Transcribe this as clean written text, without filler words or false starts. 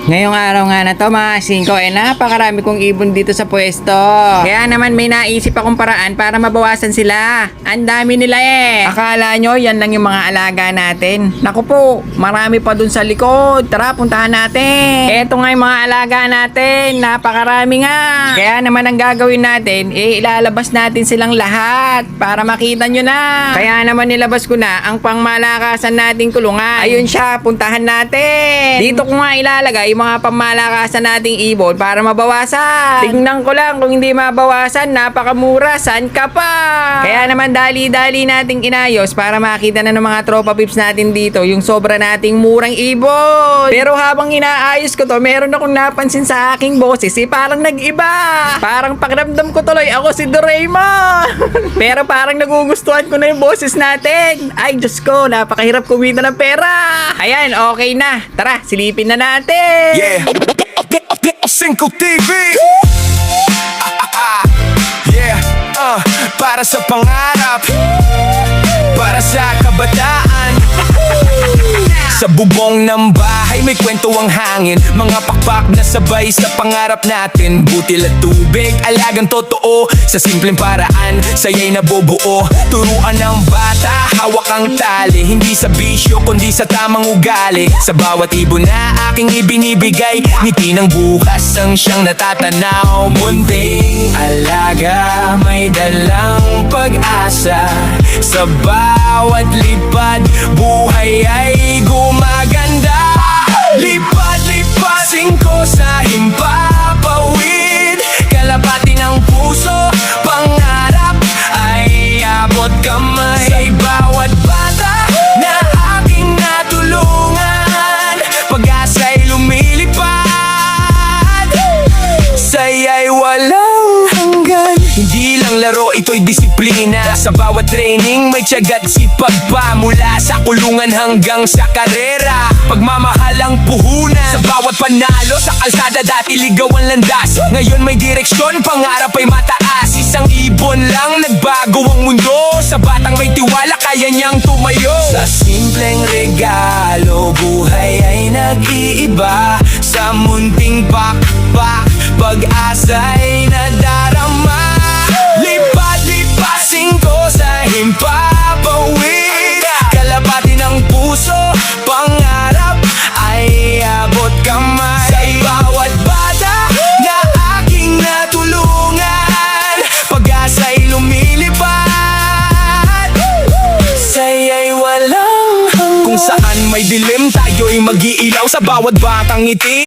Ngayong araw nga na to mga 5 napakarami kong ibon dito sa pwesto. Kaya naman may naisip akong paraan para mabawasan sila. Ang dami nila eh. Akala nyo yan lang yung mga alaga natin? Naku po, marami pa dun sa likod. Tara, puntahan natin. Eto nga yung mga alaga natin. Napakarami nga. Kaya naman ang gagawin natin, ilalabas natin silang lahat para makita nyo na. Kaya naman nilabas ko na ang pangmalakasan nating kulungan. Ayun siya, puntahan natin. Dito ko nga ilalagay yung mga pamalakasan nating ibon para mabawasan. Tingnan ko lang kung hindi mabawasan, napakamura, saan ka pa? Kaya naman dali-dali nating inayos para makita na ng mga tropa pips natin dito yung sobra nating murang ibon. Pero habang inaayos ko to, meron akong napansin sa aking boses, parang nag-iba. Parang pakiramdam ko tuloy ako si Doraemon. Pero parang nagugustuhan ko na yung boses natin. Ay Diyos ko, napakahirap kumita ng pera. Ayan, okay na. Tara, silipin na natin. Yeah, 5 TV. Yeah, para sa pangarap, para sa kabataan. Sa bubong ng bahay may kwento ang hangin, mga pakpak na sabay sa pangarap natin. Butil at tubig, alagang totoo, sa simpleng paraan, saya'y nabubuo. Turuan ng bata, hawak ang tali, hindi sa bisyo kundi sa tamang ugali. Sa bawat ibon na aking ibinibigay, ngiti ng bukas ang siyang natatanaw. Munting alaga, may dalang pag-asa. Sa bawat lipad, buhay ay gumaganda. Lipad, lipad, 5 sa himpapawid. Kalapati ng puso, pangarap ay abot kamay. Sa bawat bata na aking natulungan, pag-asa'y lumilipad, saya'y walang hanggan. Hindi lang laro, ito'y disiplina. Sa bawat training may tiyagat sipag pa. Mula sa kulungan hanggang sa karera, pagmamahal ang puhunan. Sa bawat panalo sa kalsada, dati ligaw ang landas, ngayon may direksyon, pangarap ay mataas. Isang ibon lang, nagbago ang mundo. Sa batang may tiwala, kaya niyang tumayo. Sa simpleng regalo, buhay ay nag-iiba. Sa munting pakpak, pag-asa'y nadarama. Lipad, lipad, 5 sa himpapawid. Kalapati ng puso, pangarap ay abot kamay. Sa bawat bata na aking natulungan, pag-asa'y lumilipad, saya'y walang hanggan. Kung saan may dilim, tayo'y mag-iilaw. Sa bawat batang ngiti,